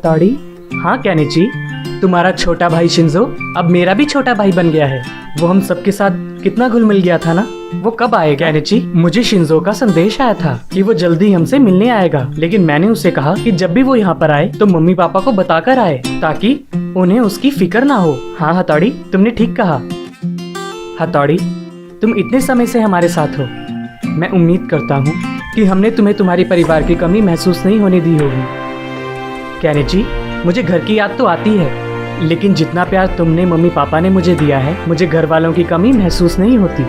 हथौड़ी। हाँ कैनिची, तुम्हारा छोटा भाई शिंजो अब मेरा भी छोटा भाई बन गया है। वो हम सबके साथ कितना घुल मिल गया था ना। वो कब आएगा कैनिची? मुझे शिंजो का संदेश आया था कि वो जल्दी हमसे मिलने आएगा, लेकिन मैंने उसे कहा कि जब भी वो यहाँ पर आए तो मम्मी पापा को बताकर आए ताकि उन्हें उसकी फिक्र ना हो। हाँ हथौड़ी, तुमने ठीक कहा। हथौड़ी, तुम इतने समय से हमारे साथ हो। मैं उम्मीद करता हूँ कि हमने तुम्हें तुम्हारे परिवार की कमी महसूस नहीं होने दी होगी। कैनिची, मुझे घर की याद तो आती है, लेकिन जितना प्यार तुमने मम्मी पापा ने मुझे दिया है, मुझे घर वालों की कमी महसूस नहीं होती।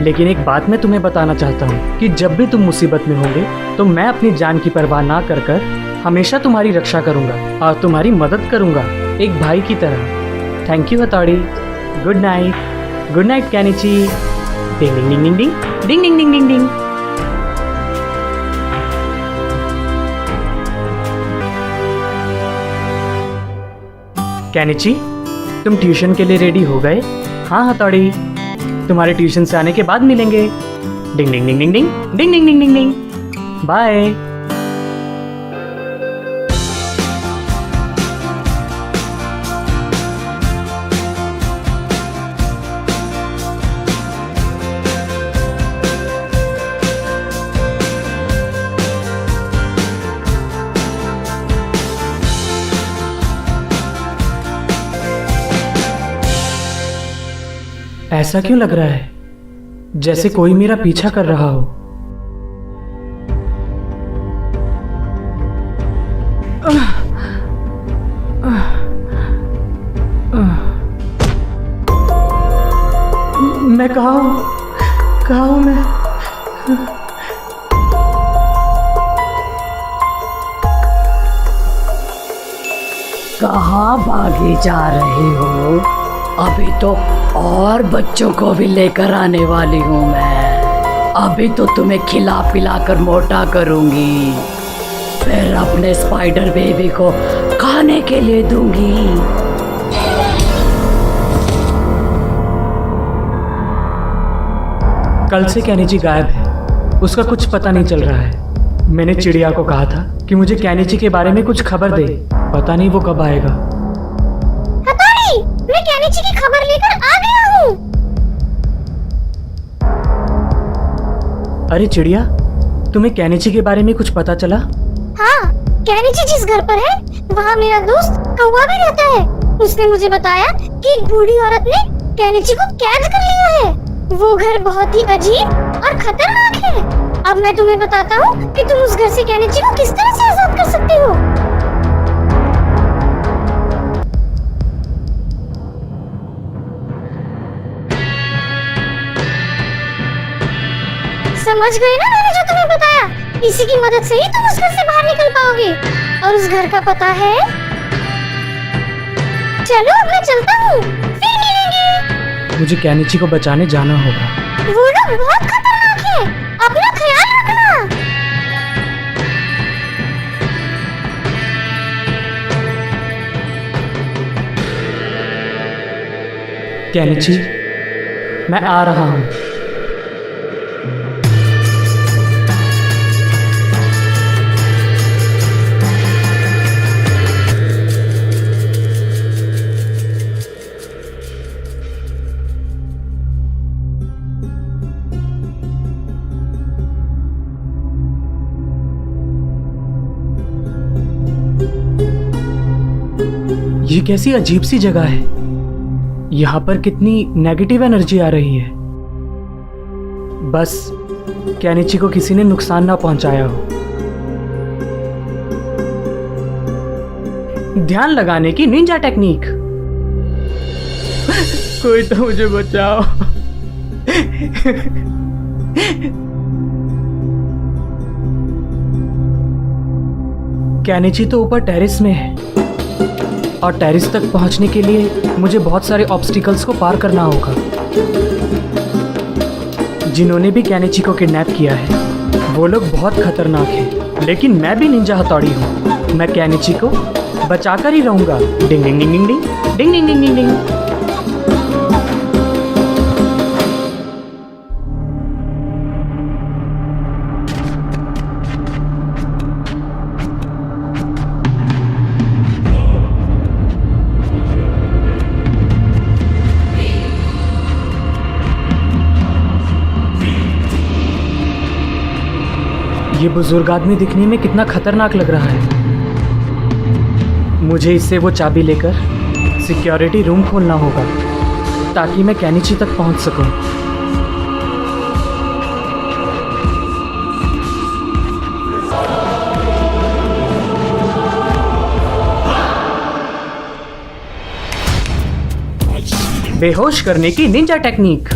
लेकिन एक बात मैं तुम्हें बताना चाहता हूँ कि जब भी तुम मुसीबत में होंगे तो मैं अपनी जान की परवाह ना कर कर हमेशा तुम्हारी रक्षा करूँगा और तुम्हारी मदद करूँगा, एक भाई की तरह। थैंक यू हथौड़ी। Good night. Good night Kenichi. Ding डिंग डिंग डिंग डिंग डिंग डिंग डिंग डिंग डिंग। कैनिची, तुम ट्यूशन के लिए रेडी हो गए? हाँ हथौड़ी, तुम्हारे ट्यूशन से आने के बाद मिलेंगे। डिंग डिंग डिंग डिंग डिंग डिंग डिंग डिंग डिंग डिंग। बाय। ऐसा क्यों लग रहा है जैसे कोई मेरा पीछा कर रहा हो? मैं कहाँ हूँ? कहाँ हूँ मैं? कहाँ भागे जा रहे हो? अभी तो और बच्चों को भी लेकर आने वाली हूँ मैं। अभी तो तुम्हें खिला पिला कर मोटा करूँगी, फिर अपने स्पाइडर बेबी को खाने के लिए दूंगी। कल से कैनिची गायब है, उसका कुछ पता नहीं चल रहा है। मैंने चिड़िया को कहा था कि मुझे कैनिची के बारे में कुछ खबर दे, पता नहीं वो कब आएगा। हथौड़ी, मैं कैनिची की खबर लेकर आ गया हूँ। अरे चिड़िया, तुम्हें कैनिची के बारे में कुछ पता चला? हाँ, कैनिची जिस घर पर है वहाँ मेरा दोस्त कौवा भी रहता है। उसने मुझे बताया कि एक बूढ़ी औरत ने कैनिची को कैद कर लिया है। वो घर बहुत ही अजीब और खतरनाक है। अब मैं तुम्हें बताता हूँ कि तुम उस घर से कैनिची को किस तरह से आजाद कर सकते हो। समझ गए ना मैंने जो तुम्हें बताया? इसी की मदद से ही तुम उस घर से बाहर निकल पाओगे। और उस घर का पता है, चलो अब मैं चलता हूँ, फिर मिलेंगे। मुझे कैनिची को बचाने जाना होगा। वो लोग बहुत खतरनाक है, अपना ख्याल रखना। कैनिची, मैं आ रहा हूँ। ये कैसी अजीब सी जगह है। यहाँ पर कितनी नेगेटिव एनर्जी आ रही है। बस कैनिची को किसी ने नुकसान ना पहुंचाया हो। ध्यान लगाने की निंजा टेक्निक। कोई तो मुझे बचाओ। कैनिची तो ऊपर टेरेस में है और टेरेस तक पहुंचने के लिए मुझे बहुत सारे ऑब्स्टिकल्स को पार करना होगा। जिन्होंने भी कैनिची को किडनैप किया है वो लोग बहुत खतरनाक हैं, लेकिन मैं भी निंजा हथौड़ी हूँ। मैं कैनिची को बचाकर ही रहूंगा। डिंग डिंग डिंग डिंग डिंग डिंग डिंग डिंग डिंग डिंग। ये बुजुर्ग आदमी दिखने में कितना खतरनाक लग रहा है। मुझे इससे वो चाबी लेकर सिक्योरिटी रूम खोलना होगा ताकि मैं केनिची तक पहुंच सकूं। बेहोश करने की निंजा टेक्निक।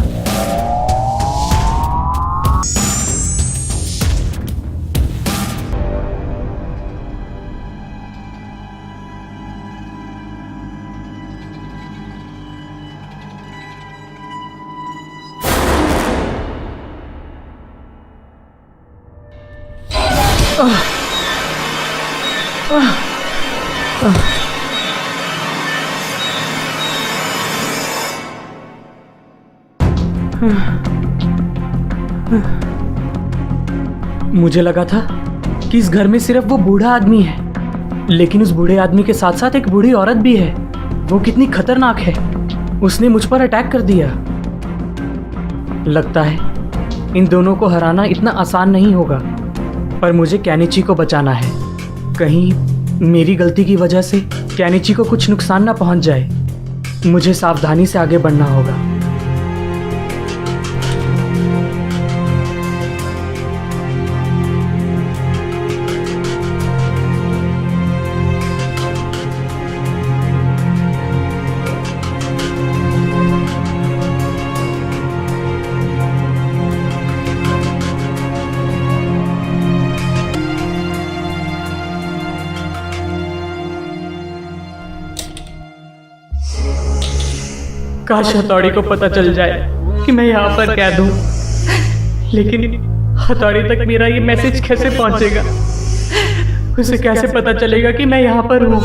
मुझे लगा था कि इस घर में सिर्फ वो बूढ़ा आदमी है, लेकिन उस बूढ़े आदमी के साथ साथ एक बूढ़ी औरत भी है। वो कितनी खतरनाक है। उसने मुझ पर अटैक कर दिया। लगता है इन दोनों को हराना इतना आसान नहीं होगा, पर मुझे केनिची को बचाना है। कहीं मेरी गलती की वजह से केनिची को कुछ नुकसान ना पहुंच जाए। मुझे सावधानी से आगे बढ़ना होगा। काश हथौड़ी को पता चल जाए कि मैं यहाँ पर कैद हूँ, लेकिन हथौड़ी तक मेरा ये मैसेज कैसे पहुंचेगा? उसे कैसे पता चलेगा कि मैं यहाँ पर हूँ?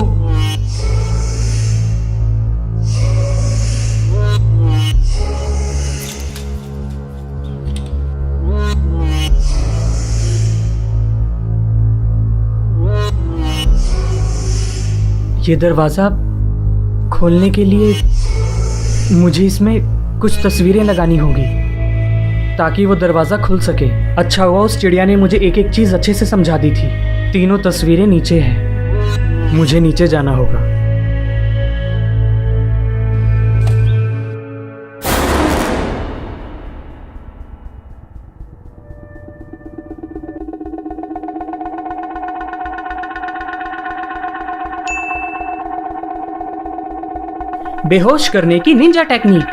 ये दरवाजा खोलने के लिए मुझे इसमें कुछ तस्वीरें लगानी होगी ताकि वो दरवाज़ा खुल सके। अच्छा हुआ उस चिड़िया ने मुझे एक एक चीज़ अच्छे से समझा दी थी। तीनों तस्वीरें नीचे हैं। मुझे नीचे जाना होगा। बेहोश करने की निंजा टेक्निक।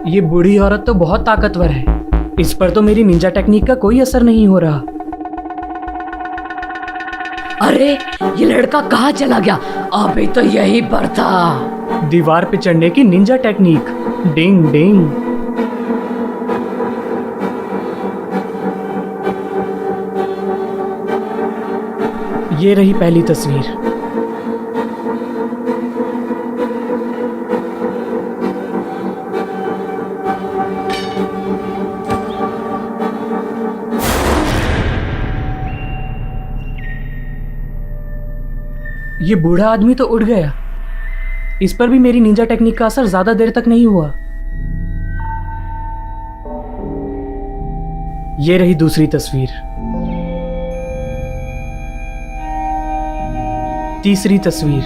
ये बूढ़ी औरत तो बहुत ताकतवर है। इस पर तो मेरी निंजा टेक्निक का कोई असर नहीं हो रहा। अरे ये लड़का कहाँ चला गया? अभी तो यहीं पर था। दीवार पे चढ़ने की निंजा टेक्निक। डिंग डिंग। ये रही पहली तस्वीर। ये बूढ़ा आदमी तो उड़ गया। इस पर भी मेरी निंजा टेक्निक का असर ज्यादा देर तक नहीं हुआ। ये रही दूसरी तस्वीर। तीसरी तस्वीर।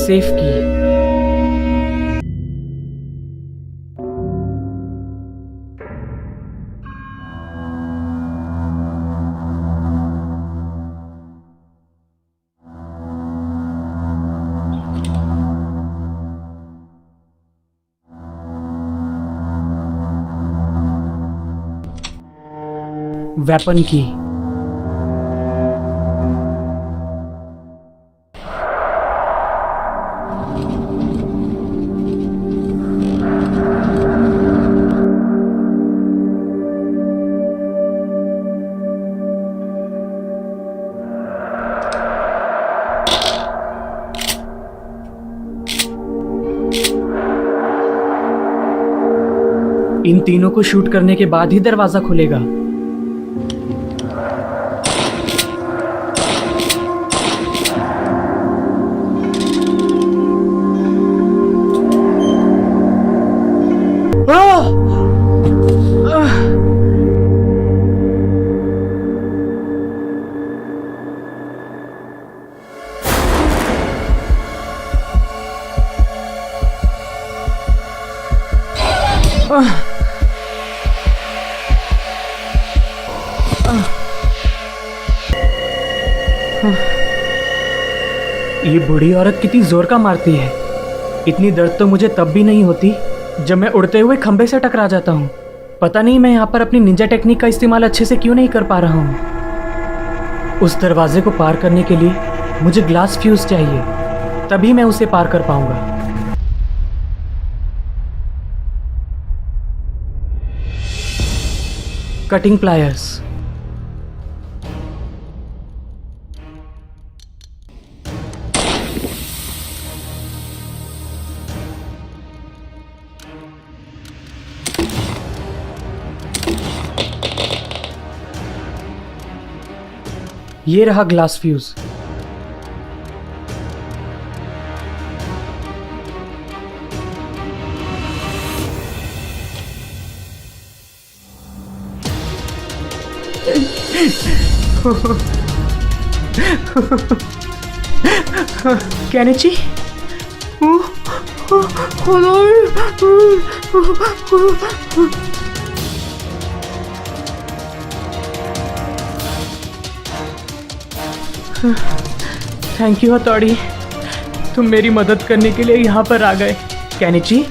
सेफ की। वेपन की। इन तीनों को शूट करने के बाद ही दरवाजा खुलेगा। ये बूढ़ी औरत कितनी जोर का मारती है। इतनी दर्द तो मुझे तब भी नहीं होती जब मैं उड़ते हुए खंबे से टकरा जाता हूँ। पता नहीं मैं यहाँ पर अपनी निंजा टेक्निक का इस्तेमाल अच्छे से क्यों नहीं कर पा रहा हूँ। उस दरवाजे को पार करने के लिए मुझे ग्लास फ्यूज चाहिए, तभी मैं उसे पार कर पाऊंगा। Cutting pliers. ये रहा glass fuse. Kenichi, thank you हथौड़ी, तुम मेरी मदद करने के लिए यहाँ पर आ गए। केनिची,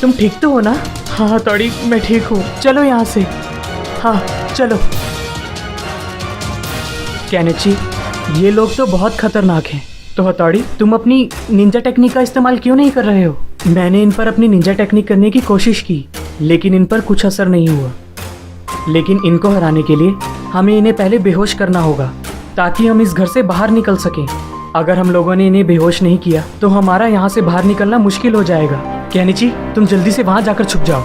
तुम ठीक तो हो ना? हाँ हथौड़ी, मैं ठीक हूँ। चलो यहाँ से। हाँ चलो। केनिची, ये लोग तो बहुत खतरनाक हैं। तो हथौड़ी, तुम अपनी निंजा टेक्निक का इस्तेमाल क्यों नहीं कर रहे हो? मैंने इन पर अपनी निंजा टेक्निक करने की कोशिश की, लेकिन इन पर कुछ असर नहीं हुआ। लेकिन इनको हराने के लिए हमें इन्हें पहले बेहोश करना होगा, ताकि हम इस घर से बाहर निकल सकें। अगर हम लोगों ने इन्हें बेहोश नहीं किया तो हमारा यहाँ से बाहर निकलना मुश्किल हो जाएगा। केनिची, तुम जल्दी से वहाँ जाकर छुप जाओ।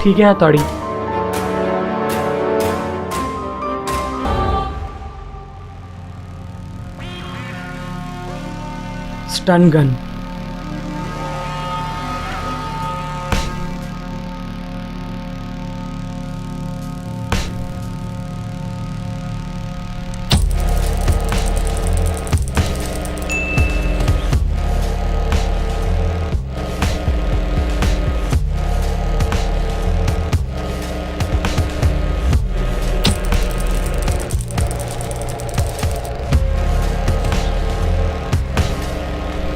ठीक है हथौड़ी। Stun gun.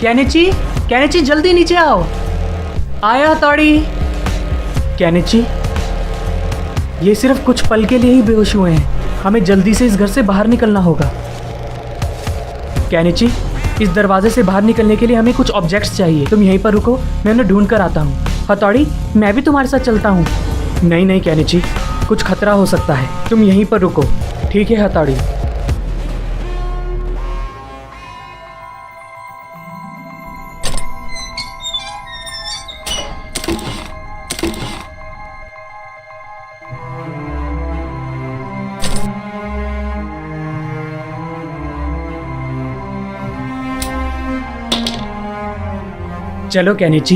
केनिची, केनिची जल्दी नीचे आओ। आया हथौड़ी। केनिची, ये सिर्फ कुछ पल के लिए ही बेहोश हुए हैं। हमें जल्दी से इस घर से बाहर निकलना होगा। केनिची, इस दरवाजे से बाहर निकलने के लिए हमें कुछ ऑब्जेक्ट्स चाहिए। तुम यहीं पर रुको, मैं उन्हें ढूंढ कर आता हूँ। हथौड़ी, मैं भी तुम्हारे साथ चलता हूँ। नहीं नहीं केनिची, कुछ खतरा हो सकता है, तुम यहीं पर रुको। ठीक है हथौड़ी। चलो केनिची,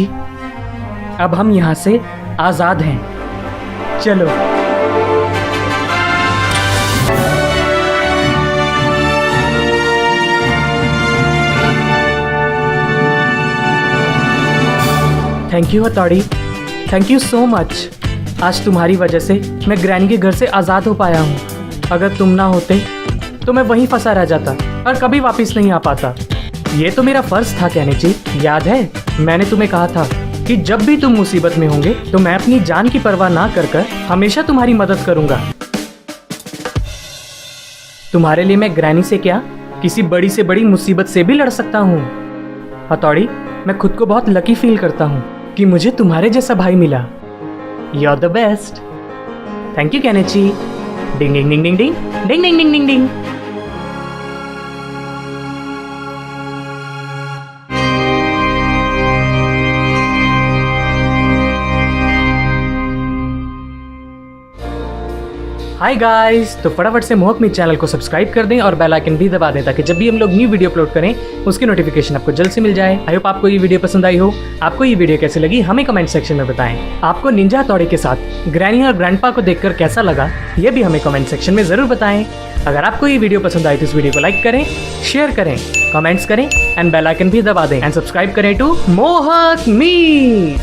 अब हम यहाँ से आज़ाद हैं। चलो। थैंक यू हथौड़ी, थैंक यू सो मच। आज तुम्हारी वजह से मैं ग्रैनी के घर से आज़ाद हो पाया हूँ। अगर तुम ना होते तो मैं वहीं फंसा रह जाता और कभी वापस नहीं आ पाता। ये तो मेरा फर्ज था केनिची, याद है? मैंने तुम्हें कहा था कि जब भी तुम मुसीबत में होंगे तो मैं अपनी जान की परवाह ना कर कर हमेशा तुम्हारी मदद करूंगा। तुम्हारे लिए मैं ग्रैनी से क्या, किसी बड़ी से बड़ी मुसीबत से भी लड़ सकता हूँ। हथौड़ी, मैं खुद को बहुत लकी फील करता हूँ कि मुझे तुम्हारे जैसा भाई मिला। You are the best. Thank you Kenichi. डिंग डिंग डिंग डिंग डिंग डिंग डिंग डिंग डिंग डिंग। हाय गाइस, तो फटाफट से मोहक मी चैनल को सब्सक्राइब कर दें और बेल आइकन भी दबा दें ताकि जब भी हम लोग न्यू वीडियो अपलोड करें उसकी नोटिफिकेशन आपको जल्द से मिल जाए। आई होप आपको ये वीडियो पसंद आई हो। आपको ये वीडियो कैसी लगी हमें कमेंट सेक्शन में बताएं। आपको निंजा हथौड़ी के साथ ग्रैनी और ग्रैंडपा को देखकर कैसा लगा ये भी हमें कमेंट सेक्शन में जरूर बताएं। अगर आपको ये वीडियो पसंद आई तो इस वीडियो को लाइक करें, शेयर करें, कमेंट्स करें एंड बेल आइकन भी दबा दें एंड सब्सक्राइब करें टू मोहक मी।